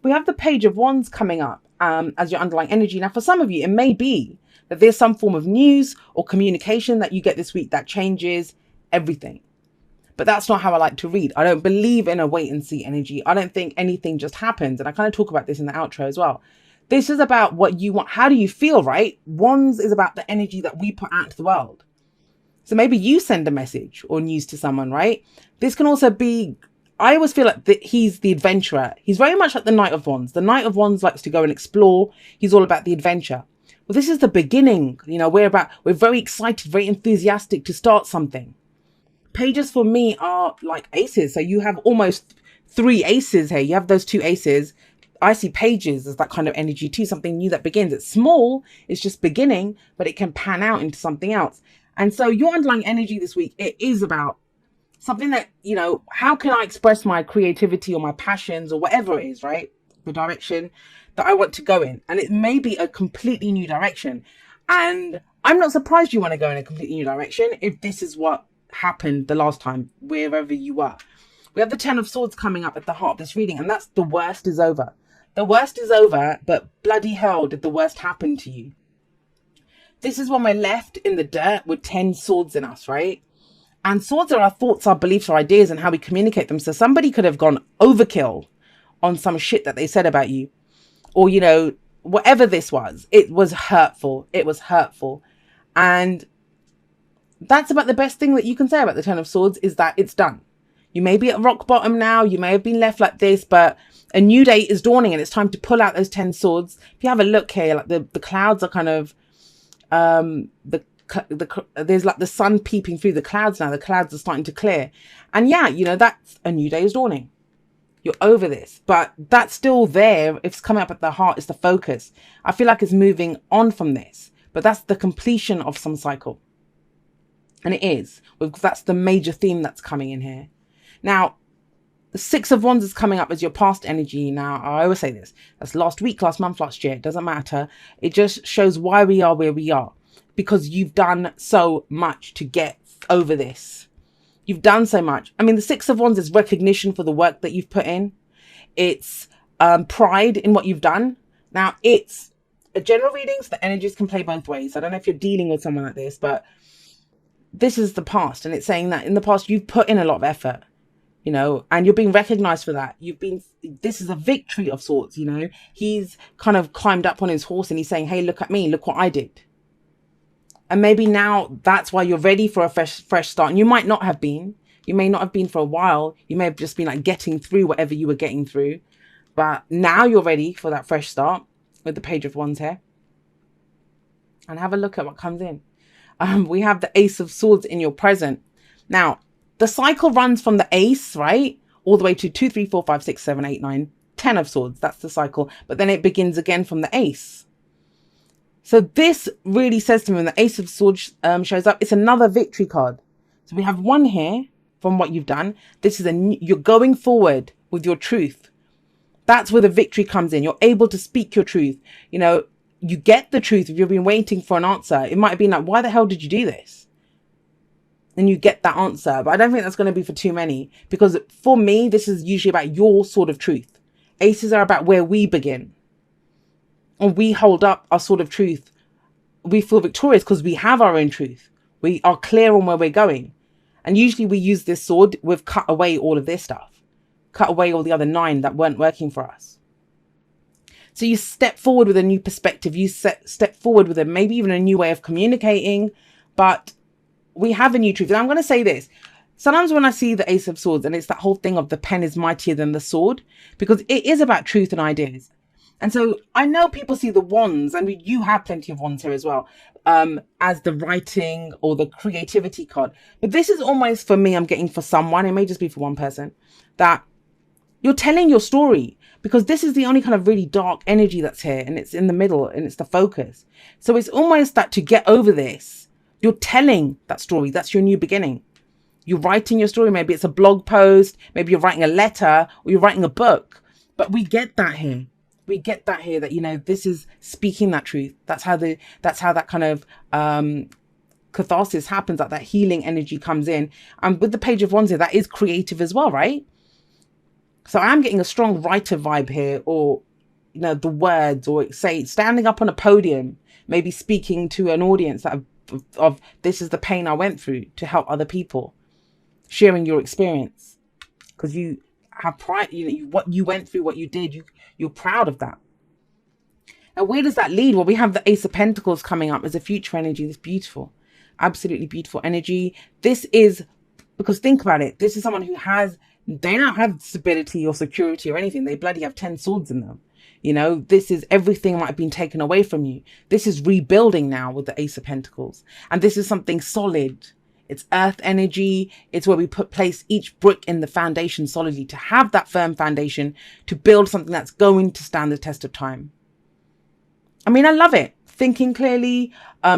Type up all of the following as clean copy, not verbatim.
We have the Page of Wands coming up as your underlying energy. Now, for some of you, it may be that there's some form of news or communication that you get this week that changes everything. But that's not how I like to read. I don't believe in a wait and see energy. I don't think anything just happens. And I kind of talk about this in the outro as well. This is about what you want. How do you feel, right? Wands is about the energy that we put out to the world. So maybe you send a message or news to someone, right? This can also be, I always feel like he's the adventurer. He's very much like the Knight of Wands. The Knight of Wands likes to go and explore. He's all about the adventure. Well, this is the beginning. You know, we're very excited, very enthusiastic to start something. Pages for me are like aces. So you have almost 3 aces here. You have those 2 aces. I see pages as that kind of energy too, something new that begins. It's small, it's just beginning, but it can pan out into something else. And so your underlying energy this week, it is about something that, you know, how can I express my creativity or my passions or whatever it is, right? The direction that I want to go in. And it may be a completely new direction. And I'm not surprised you want to go in a completely new direction if this is what happened the last time, wherever you were. We have the 10 of Swords coming up at the heart of this reading, and that's the worst is over. The worst is over, but bloody hell did the worst happen to you. This is when we're left in the dirt with 10 swords in us, right? And swords are our thoughts, our beliefs, our ideas, and how we communicate them. So somebody could have gone overkill on some shit that they said about you. Or, you know, whatever this was, it was hurtful. It was hurtful. And that's about the best thing that you can say about the 10 of Swords is that it's done. You may be at rock bottom now. You may have been left like this, but a new day is dawning and it's time to pull out those 10 swords. If you have a look here, like the clouds are kind of, there's like the sun peeping through the clouds now. The clouds are starting to clear. And yeah, you know, that's a new day is dawning. You're over this, but that's still there. It's coming up at the heart. It's the focus. I feel like it's moving on from this, but that's the completion of some cycle. And it is, because that's the major theme that's coming in here. Now, the 6 of Wands is coming up as your past energy. Now, I always say this. That's last week, last month, last year. It doesn't matter. It just shows why we are where we are. Because you've done so much to get over this. You've done so much. I mean, the 6 of Wands is recognition for the work that you've put in. It's pride in what you've done. Now, it's a general reading, so the energies can play both ways. I don't know if you're dealing with someone like this, but this is the past. And it's saying that in the past, you've put in a lot of effort. You know, and you're being recognized for that. This is a victory of sorts, you know. He's kind of climbed up on his horse and he's saying, hey, look at me, look what I did. And maybe now that's why you're ready for a fresh start. And you might not have been. You may not have been for a while. You may have just been like getting through whatever you were getting through. But now you're ready for that fresh start with the Page of Wands here. And have a look at what comes in. We have the Ace of Swords in your present. Now, the cycle runs from the ace, right? All the way to 2, 3, 4, 5, 6, 7, 8, 9, 10 of swords. That's the cycle. But then it begins again from the ace. So this really says to me when the Ace of Swords shows up, it's another victory card. So we have 1 here from what you've done. This is you're going forward with your truth. That's where the victory comes in. You're able to speak your truth. You know, you get the truth. If you've been waiting for an answer, it might have been like, why the hell did you do this? And you get that answer. But I don't think that's going to be for too many, because for me, this is usually about your sort of truth. Aces are about where we begin. And we hold up our sort of truth. We feel victorious because we have our own truth. We are clear on where we're going. And usually we use this sword, we've cut away all of this stuff. Cut away all the other 9 that weren't working for us. So you step forward with a new perspective. You step forward with maybe even a new way of communicating. But we have a new truth. And I'm going to say this. Sometimes when I see the Ace of Swords, and it's that whole thing of the pen is mightier than the sword, because it is about truth and ideas. And so I know people see the wands, and you have plenty of wands here as well, as the writing or the creativity card. But this is almost, for me, I'm getting for someone, it may just be for one person, that you're telling your story, because this is the only kind of really dark energy that's here, and it's in the middle, and it's the focus. So it's almost that to get over this, you're telling that story. That's your new beginning. You're writing your story. Maybe it's a blog post. Maybe you're writing a letter, or you're writing a book. But we get that here. We get that here, that, you know, this is speaking that truth. That's how that kind of catharsis happens, that healing energy comes in. And with the Page of Wands here, that is creative as well, right? So I'm getting a strong writer vibe here, or, the words, or say standing up on a podium, maybe speaking to an audience of this is the pain I went through to help other people, sharing your experience, because you have pride, what you went through, what you did, you're proud of that. And where does that lead? Well, we have the Ace of Pentacles coming up as a future energy. This beautiful, absolutely beautiful energy. This is, because think about it, this is someone who they don't have stability or security or anything. They bloody have 10 swords in them. This is everything might have been taken away from you. This is rebuilding now with the Ace of Pentacles. And this is something solid. It's earth energy. It's where we place each brick in the foundation solidly to have that firm foundation to build something that's going to stand the test of time. I mean, I love it. Thinking clearly,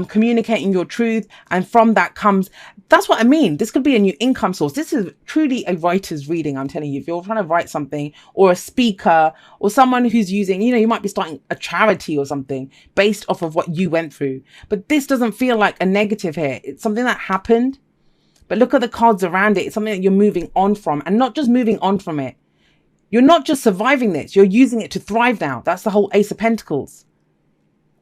communicating your truth. And from that comes, that's what I mean. This could be a new income source. This is truly a writer's reading. I'm telling you, if you're trying to write something, or a speaker, or someone who's using, you might be starting a charity or something based off of what you went through. But this doesn't feel like a negative here. It's something that happened. But look at the cards around it. It's something that you're moving on from, and not just moving on from it. You're not just surviving this. You're using it to thrive now. That's the whole Ace of Pentacles.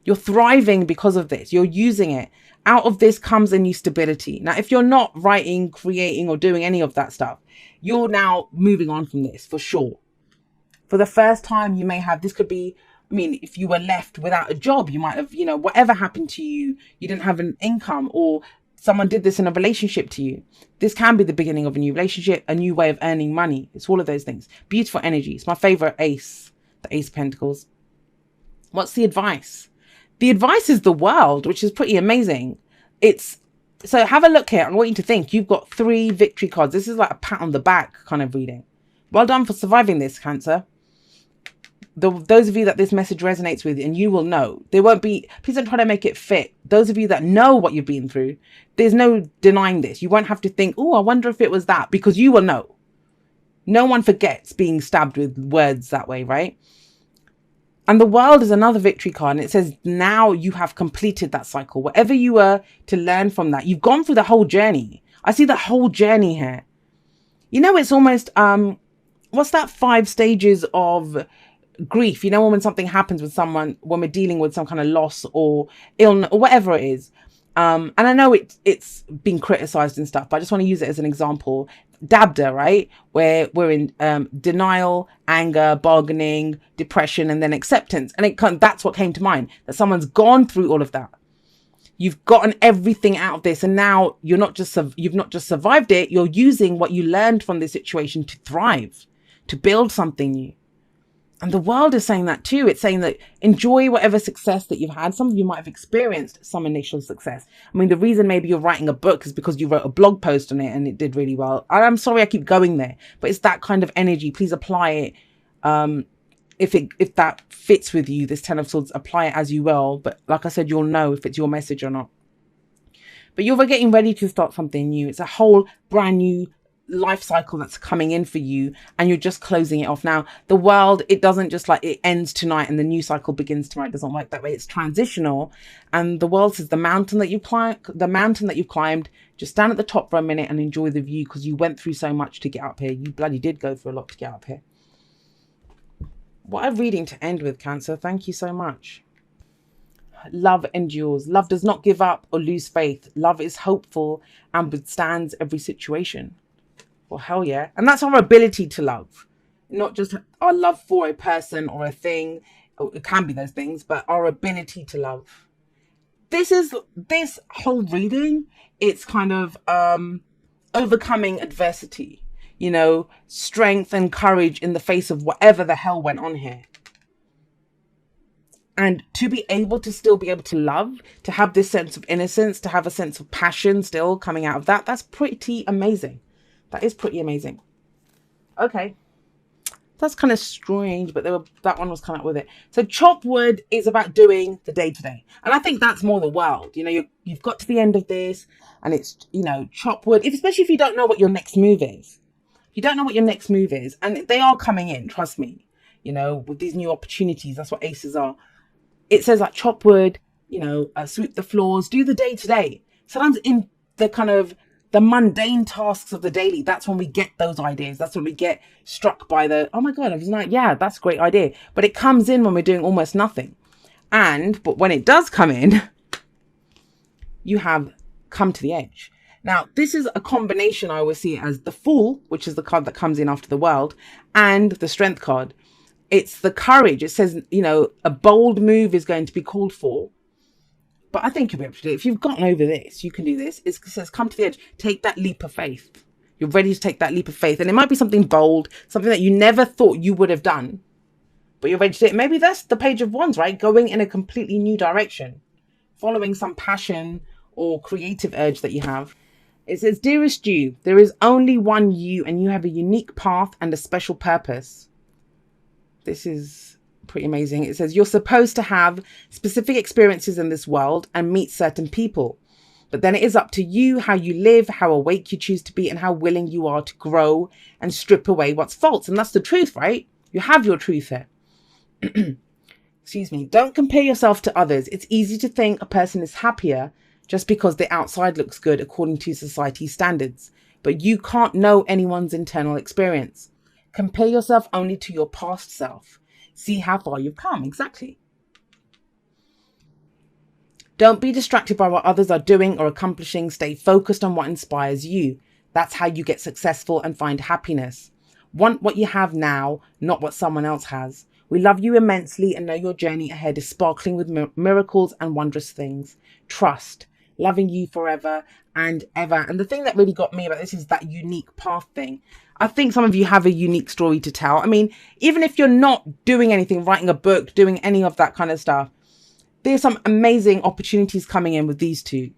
You're thriving because of this. You're using it. Out of this comes a new stability. Now, if you're not writing, creating, or doing any of that stuff, you're now moving on from this for sure. For the first time, you may have, this could be, if you were left without a job, you might have, whatever happened to you, you didn't have an income, or someone did this in a relationship to you. This can be the beginning of a new relationship, a new way of earning money. It's all of those things. Beautiful energy. It's my favorite ace, the Ace of Pentacles. What's the advice? The advice is the World, which is pretty amazing. So have a look here. I want you to think. You've got 3 victory cards. This is like a pat on the back kind of reading. Well done for surviving this, Cancer. Those of you that this message resonates with, and you will know, there won't be, please don't try to make it fit. Those of you that know what you've been through, there's no denying this. You won't have to think, oh, I wonder if it was that, because you will know. No one forgets being stabbed with words that way, right? And the World is another victory card, and it says now you have completed that cycle. Whatever you were to learn from that, you've gone through the whole journey. I see the whole journey here. It's almost, what's that 5 stages of grief? When something happens with someone, when we're dealing with some kind of loss or illness or whatever it is. And I know it's been criticized and stuff, but I just want to use it as an example. Dabda, right? Where we're in denial, anger, bargaining, depression, and then acceptance. And that's what came to mind, that someone's gone through all of that. You've gotten everything out of this, and now you've not just survived it, you're using what you learned from this situation to thrive, to build something new. And the World is saying that too. It's saying that enjoy whatever success that you've had. Some of you might have experienced some initial success. The reason maybe you're writing a book is because you wrote a blog post on it and it did really well. I'm sorry I keep going there, but it's that kind of energy. Please apply it. If that fits with you, this 10 of Swords, apply it as you will. But like I said, you'll know if it's your message or not. But you're getting ready to start something new. It's a whole brand new life cycle that's coming in for you, and you're just closing it off. Now, the World, it doesn't just like it ends tonight and the new cycle begins tomorrow. It doesn't work that way. It's transitional. And the World says the mountain that you've climbed, just stand at the top for a minute and enjoy the view, because you went through so much to get up here. You bloody did go through a lot to get up here. What a reading to end with, Cancer. Thank you so much. Love endures. Love does not give up or lose faith. Love is hopeful and withstands every situation. Well, hell yeah. And that's our ability to love. Not just our love for a person or a thing. It can be those things, but our ability to love. This whole reading, it's kind of overcoming adversity. Strength and courage in the face of whatever the hell went on here. And to be able to still be able to love, to have this sense of innocence, to have a sense of passion still coming out of that, that's pretty amazing. That is pretty amazing. Okay. That's kind of strange, but that one was kind of with it. So chop wood is about doing the day-to-day. And I think that's more the World. You've got to the end of this, and it's, chop wood, especially if you don't know what your next move is. You don't know what your next move is. And they are coming in, trust me. With these new opportunities, that's what aces are. It says like chop wood, sweep the floors, do the day-to-day. Sometimes in the kind of the mundane tasks of the daily, that's when we get those ideas. That's when we get struck by the, oh my God, I was like, yeah, that's a great idea. But it comes in when we're doing almost nothing. But when it does come in, you have come to the edge. Now, this is a combination. I always see it as the Fool, which is the card that comes in after the World, and the Strength card. It's the courage. It says, a bold move is going to be called for. But I think you'll be able to do it. If you've gotten over this, you can do this. It says, come to the edge. Take that leap of faith. You're ready to take that leap of faith. And it might be something bold, something that you never thought you would have done. But you're ready to do it. Maybe that's the Page of Wands, right? Going in a completely new direction. Following some passion or creative urge that you have. It says, dearest you, there is only one you, and you have a unique path and a special purpose. This is pretty amazing. It says, you're supposed to have specific experiences in this world and meet certain people. But then it is up to you how you live, how awake you choose to be, and how willing you are to grow and strip away what's false. And that's the truth, right? You have your truth here. Excuse me. Don't compare yourself to others. It's easy to think a person is happier just because the outside looks good according to society's standards. But you can't know anyone's internal experience. Compare yourself only to your past self. See how far you've come. Exactly. Don't be distracted by what others are doing or accomplishing. Stay focused on what inspires you. That's how you get successful and find happiness. Want what you have now, not what someone else has. We love you immensely and know your journey ahead is sparkling with miracles and wondrous things. Trust. Loving you forever and ever. And the thing that really got me about this is that unique path thing. I think some of you have a unique story to tell. I mean, even if you're not doing anything, writing a book, doing any of that kind of stuff, there's some amazing opportunities coming in with these two.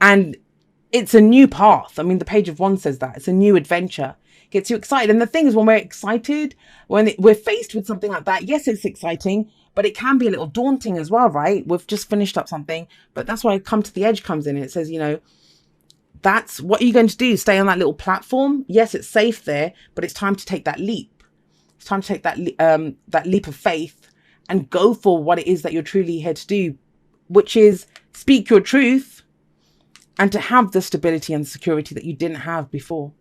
And it's a new path. I mean, the Page of Wands says that. It's a new adventure. Gets you excited. And the thing is, when we're excited, when we're faced with something like that, yes, it's exciting, but it can be a little daunting as well, right? We've just finished up something, but that's why Come to the Edge comes in. It says, that's what you're going to do. Stay on that little platform. Yes, it's safe there, but it's time to take that leap. It's time to take that leap of faith and go for what it is that you're truly here to do, which is speak your truth and to have the stability and security that you didn't have before.